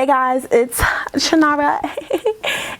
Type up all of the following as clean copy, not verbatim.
Hey guys, it's Chinara,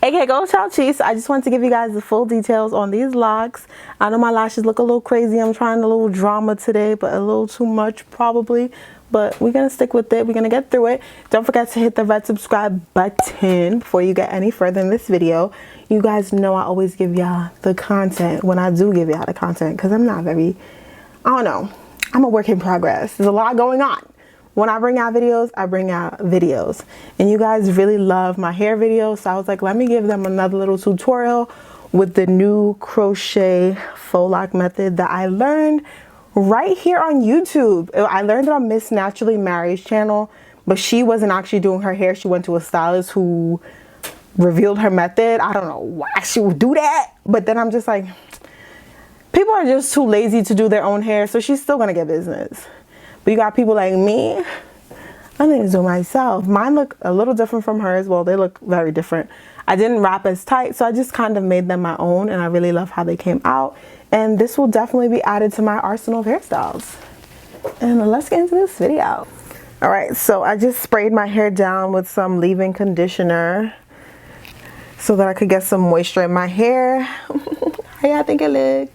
aka Goldenchildchi. So I just wanted to give you guys the full details on these locks. I know my lashes look a little crazy. I'm trying a little drama today, but a little too much probably. But we're going to stick with it. We're going to get through it. Don't forget to hit the red subscribe button before you get any further in this video. You guys know I always give y'all the content when I do give y'all the content, because I'm not very, I don't know. I'm a work in progress. There's a lot going on. When I bring out videos, I bring out videos. And you guys really love my hair videos. So I was like, let me give them another little tutorial with the new crochet faux loc method that I learned right here on YouTube. I learned it on Miss Naturally Married's channel, but she wasn't actually doing her hair. She went to a stylist who revealed her method. I don't know why she would do that. But then I'm just like, people are just too lazy to do their own hair. So she's still gonna get business. But you got people like me, I need to do myself. Mine look a little different from hers. Well, they look very different. I didn't wrap as tight, so I just kind of made them my own, and I really love how they came out. And this will definitely be added to my arsenal of hairstyles. And let's get into this video. All right, so I just sprayed my hair down with some leave-in conditioner so that I could get some moisture in my hair. How y'all think it look?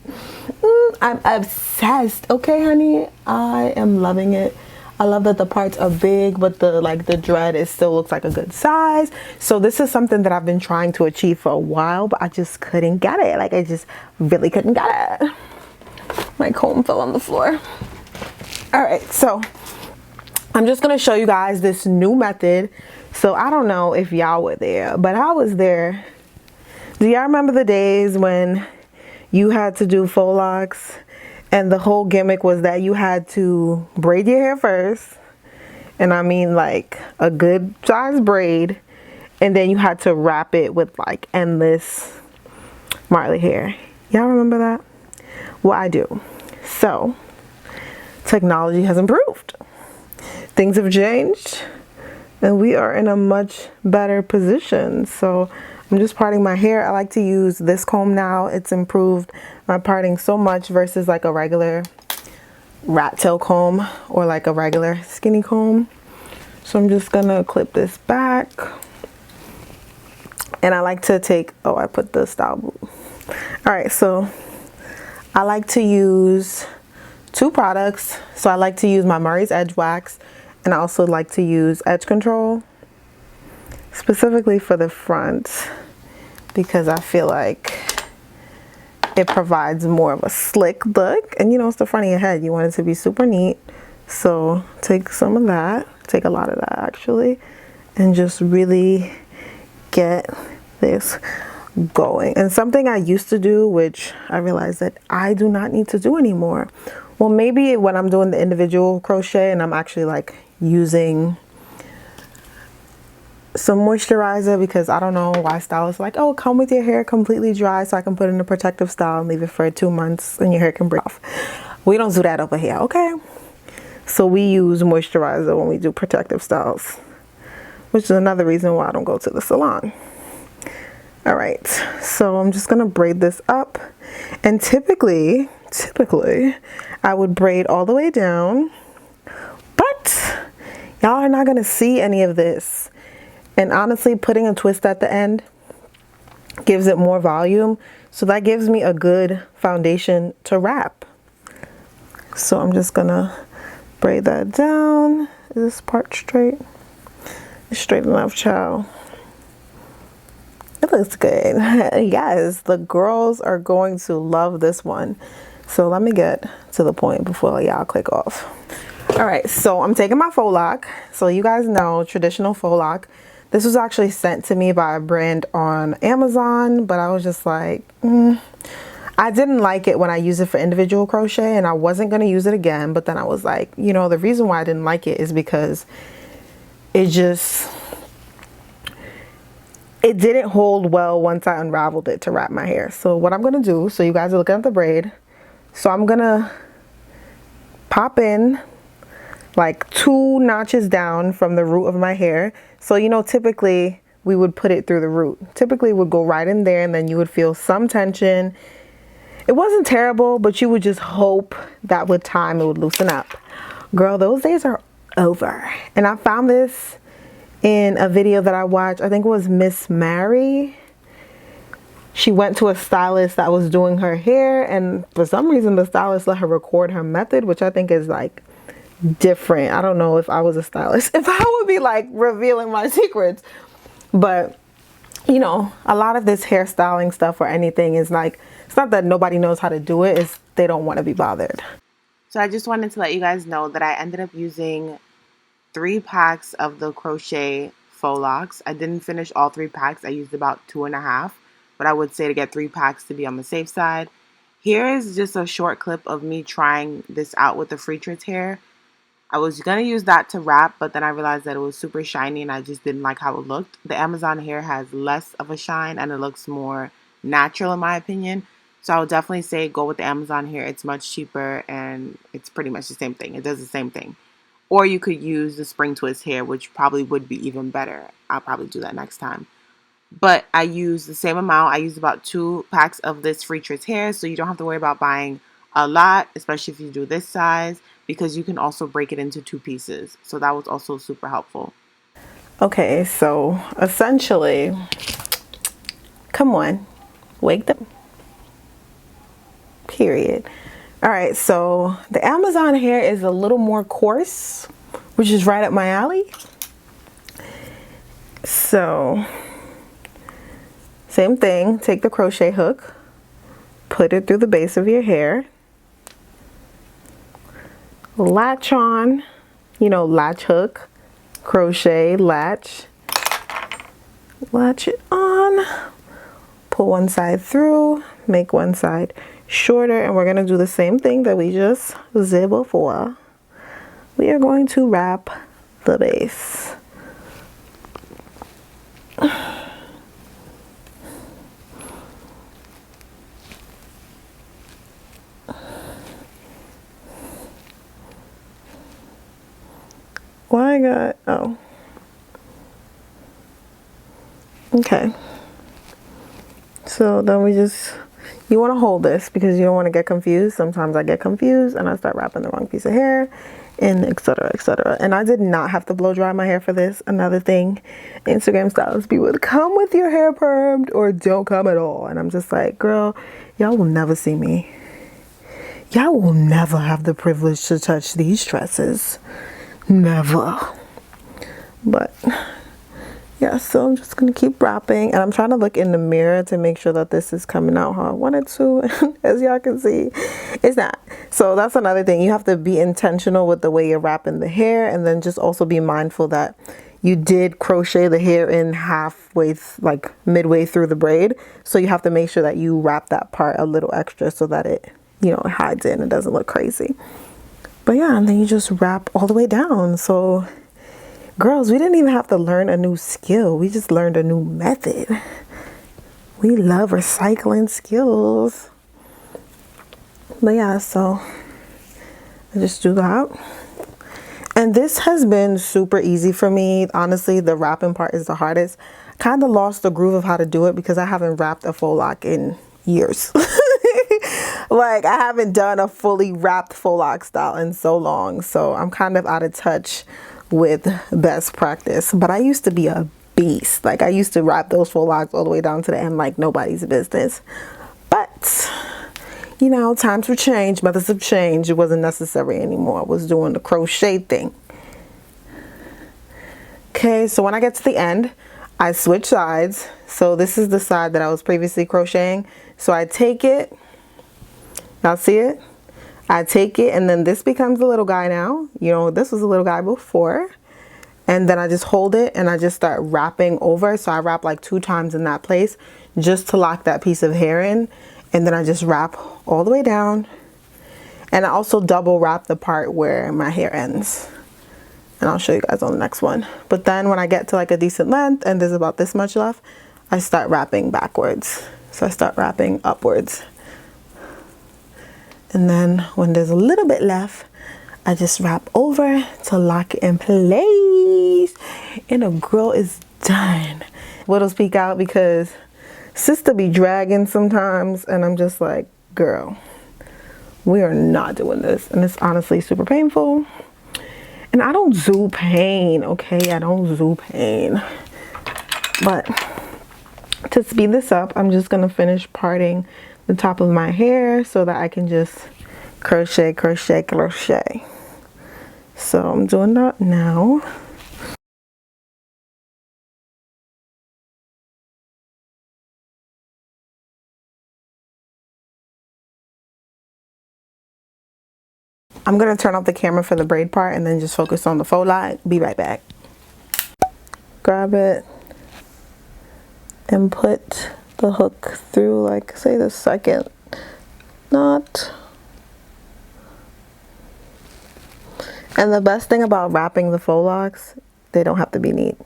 I'm obsessed. Okay, honey, I am loving it. I love that the parts are big, but the dread still looks like a good size. So this is something that I've been trying to achieve for a while, but I just couldn't get it. Like, I just really couldn't get it. My comb fell on the floor. All right, so I'm just gonna show you guys this new method. So I don't know if y'all were there, but I was there. Do y'all remember the days when you had to do faux locs and the whole gimmick was that you had to braid your hair first, and I mean like a good size braid, and then you had to wrap it with like endless Marley hair? Y'all remember that? Well, I do. So technology has improved, things have changed, and we are in a much better position. So I'm just parting my hair. I like to use this comb now. It's improved my parting so much versus like a regular rat tail comb or like a regular skinny comb. So I'm just gonna clip this back. And I like to take, oh, I put the style boot. All right, so I like to use two products. So I like to use my Murray's Edge Wax, and I also like to use Edge Control, specifically for the front, because I feel like it provides more of a slick look. And you know, it's the front of your head, you want it to be super neat. So take some of that, take a lot of that actually, and just really get this going. And something I used to do, which I realized that I do not need to do anymore. Well, maybe when I'm doing the individual crochet and I'm actually like using some moisturizer, because I don't know why stylists are like, oh, come with your hair completely dry so I can put in a protective style and leave it for 2 months and your hair can break off. We don't do that over here, okay? So we use moisturizer when we do protective styles, which is another reason why I don't go to the salon. All right, so I'm just gonna braid this up, and typically I would braid all the way down, but y'all are not gonna see any of this. And honestly, putting a twist at the end gives it more volume. So that gives me a good foundation to wrap. So I'm just gonna braid that down. Is this part straight? It's straight enough, child. It looks good. Yes, the girls are going to love this one. So let me get to the point before y'all click off. All right, so I'm taking my faux loc. So you guys know, traditional faux loc. This was actually sent to me by a brand on Amazon, but I was just like, I didn't like it when I used it for individual crochet, and I wasn't going to use it again. But then I was like, you know, the reason why I didn't like it is because it didn't hold well once I unraveled it to wrap my hair. So what I'm going to do, so you guys are looking at the braid. So I'm going to pop in like 2 notches down from the root of my hair. So, you know, typically we would put it through the root. Typically it would go right in there, and then you would feel some tension. It wasn't terrible, but you would just hope that with time it would loosen up. Girl, those days are over. And I found this in a video that I watched. I think it was Miss Mary. She went to a stylist that was doing her hair, and for some reason the stylist let her record her method, which I think is like different. I don't know if I was a stylist if I would be like revealing my secrets, but you know, a lot of this hairstyling stuff or anything is like, it's not that nobody knows how to do it, it's they don't want to be bothered. So I just wanted to let you guys know that I ended up using 3 packs of the Crochet Faux Locs. I didn't finish all 3 packs. I used about 2.5, but I would say to get 3 packs to be on the safe side. Here is just a short clip of me trying this out with the Freetress hair. I was going to use that to wrap, but then I realized that it was super shiny and I just didn't like how it looked. The Amazon hair has less of a shine and it looks more natural in my opinion. So I would definitely say go with the Amazon hair. It's much cheaper and it's pretty much the same thing. It does the same thing. Or you could use the spring twist hair, which probably would be even better. I'll probably do that next time. But I use the same amount. I used about 2 packs of this Freetress hair, so you don't have to worry about buying a lot, especially if you do this size, because you can also break it into 2 pieces. So that was also super helpful. Okay, so essentially, come on, wake up. Period. All right, so the Amazon hair is a little more coarse, which is right up my alley. So, same thing, take the crochet hook, put it through the base of your hair, latch on, you know, latch hook, crochet, latch it on, pull one side through, make one side shorter, and we're going to do the same thing that we just did before. We are going to wrap the base. Why I got, oh, okay, so then we just, you want to hold this because you don't want to get confused. Sometimes I get confused and I start wrapping the wrong piece of hair, and etc, etc. And I did not have to blow dry my hair for this. Another thing, Instagram stylists be would come with your hair permed or don't come at all, and I'm just like, girl, y'all will never see me. Y'all will never have the privilege to touch these tresses. Never. But yeah, so I'm just gonna keep wrapping, and I'm trying to look in the mirror to make sure that this is coming out how I want it to. As y'all can see, it's not. So that's another thing, you have to be intentional with the way you're wrapping the hair, and then just also be mindful that you did crochet the hair in halfway, like midway through the braid, so you have to make sure that you wrap that part a little extra so that it, you know, hides it and it doesn't look crazy. But yeah, and then you just wrap all the way down. So girls, we didn't even have to learn a new skill. We just learned a new method. We love recycling skills. But yeah, so I just do that. And this has been super easy for me. Honestly, the wrapping part is the hardest. Kind of lost the groove of how to do it because I haven't wrapped a faux loc in years. Like, I haven't done a fully wrapped faux loc style in so long, so I'm kind of out of touch with best practice. But I used to be a beast. Like, I used to wrap those faux locs all the way down to the end like nobody's business. But you know, times have changed, methods have changed. It wasn't necessary anymore. I was doing the crochet thing. Okay, so when I get to the end, I switch sides. So this is the side that I was previously crocheting. So I take it, y'all see it? I take it, and then this becomes a little guy now. You know, this was a little guy before. And then I just hold it and I just start wrapping over. So I wrap like 2 times in that place just to lock that piece of hair in. And then I just wrap all the way down. And I also double wrap the part where my hair ends. And I'll show you guys on the next one. But then when I get to like a decent length and there's about this much left, I start wrapping backwards. So I start wrapping upwards. And then when there's a little bit left, I just wrap over to lock it in place. And the girl is done. Widows peek out because sister be dragging sometimes. And I'm just like, girl, we are not doing this. And it's honestly super painful. And And I don't do pain, okay? I don't do pain. But to speed this up, I'm just gonna finish parting the top of my hair so that I can just crochet, crochet, crochet. So I'm doing that now. I'm gonna turn off the camera for the braid part and then just focus on the faux loc. Be right back. Grab it and put the hook through, like, say, the second knot. And the best thing about wrapping the faux locs, they don't have to be neat.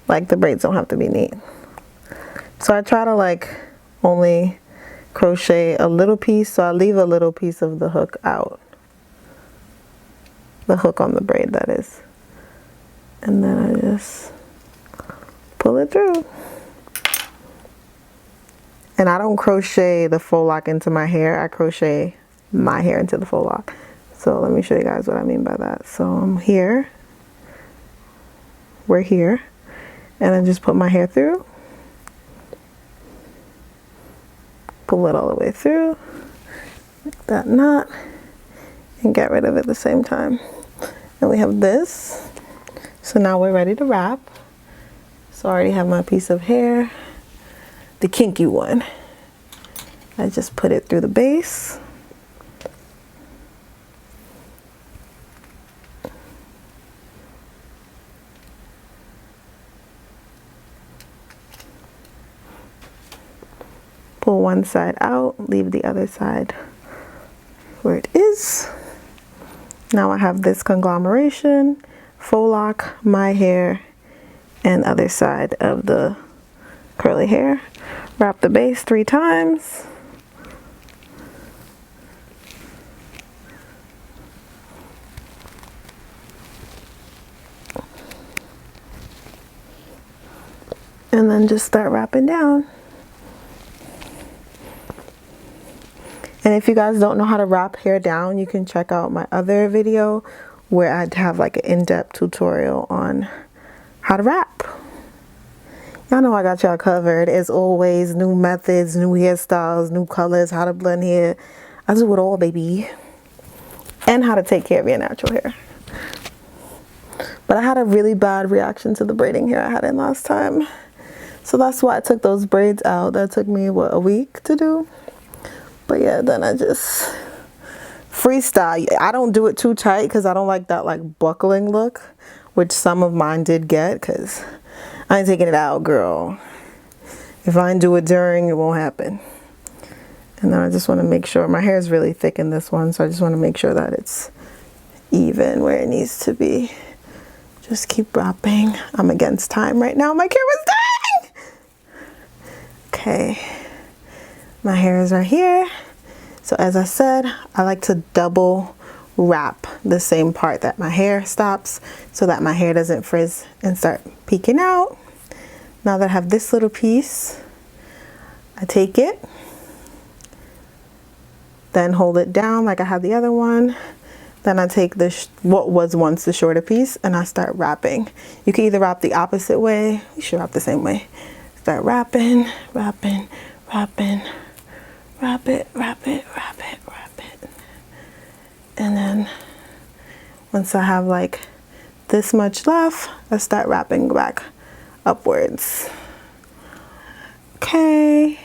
Like, the braids don't have to be neat. So I try to, like, only crochet a little piece, so I leave a little piece of the hook out. The hook on the braid, that is. And then I just pull it through. And I don't crochet the faux loc into my hair. I crochet my hair into the faux loc. So let me show you guys what I mean by that. So I'm here. We're here. And I just put my hair through. Pull it all the way through. Make that knot. And get rid of it at the same time. And we have this. So now we're ready to wrap. So I already have my piece of hair, the kinky one. I just put it through the base. Pull one side out, leave the other side where it is. Now I have this conglomeration, Faux Loc, My Hair, and other side of the curly hair. Wrap the base 3 times. And then just start wrapping down. And if you guys don't know how to wrap hair down, you can check out my other video where I'd have like an in-depth tutorial on how to wrap. Y'all know I got y'all covered. As always, new methods, new hairstyles, new colors, how to blend hair. I do it all, baby. And how to take care of your natural hair. But I had a really bad reaction to the braiding hair I had in last time. So that's why I took those braids out. That took me, what, a week to do? But yeah, then I just freestyle. I don't do it too tight because I don't like that like buckling look, which some of mine did get, because I ain't taking it out, girl. If I do it during, it won't happen. And then I just want to make sure my hair is really thick in this one, so I just want to make sure that it's even where it needs to be. Just keep wrapping. I'm against time right now. My camera's dying. Okay. My hair is right here. So as I said, I like to double wrap the same part that my hair stops so that my hair doesn't frizz and start peeking out. Now that I have this little piece, I take it, then hold it down like I had the other one. Then I take this, what was once the shorter piece, and I start wrapping. You can either wrap the opposite way. You should wrap the same way. Start wrapping, wrapping, wrapping. Wrap it, wrap it, wrap it, wrap it. And then once I have like this much left, I start wrapping back upwards. Okay.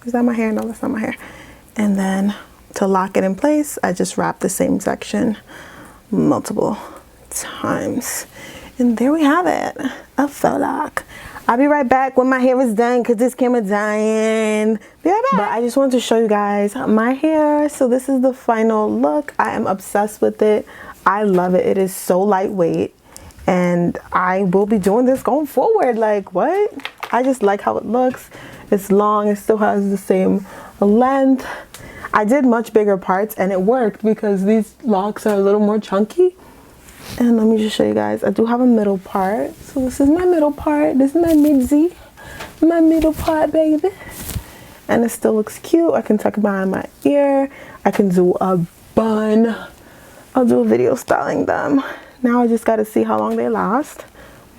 Is that my hair? No, that's not my hair. And then to lock it in place, I just wrap the same section multiple times. And there we have it, a faux loc. I'll be right back when my hair is done because this camera's dying. Be right back. But I just wanted to show you guys my hair. So this is the final look. I am obsessed with it. I love it. It is so lightweight. And I will be doing this going forward. Like, what? I just like how it looks. It's long. It still has the same length. I did much bigger parts and it worked because these locks are a little more chunky. And let me just show you guys. I do have a middle part. So this is my middle part. This is my midzy. My middle part, baby. And it still looks cute. I can tuck it behind my ear. I can do a bun. I'll do a video styling them. Now I just gotta see how long they last.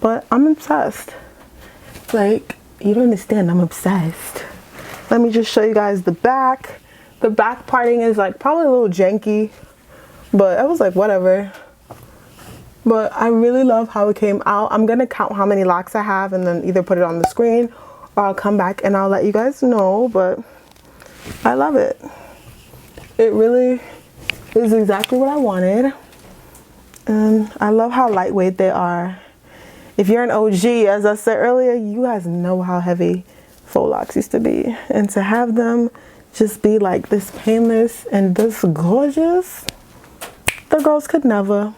But I'm obsessed. Like, you don't understand, I'm obsessed. Let me just show you guys the back. The back parting is like probably a little janky, but I was like, whatever. But I really love how it came out. I'm gonna count how many locks I have and then either put it on the screen or I'll come back and I'll let you guys know. But I love it. It really is exactly what I wanted. And I love how lightweight they are. If you're an OG, as I said earlier, you guys know how heavy Faux Locs used to be. And to have them just be like this painless and this gorgeous, the girls could never.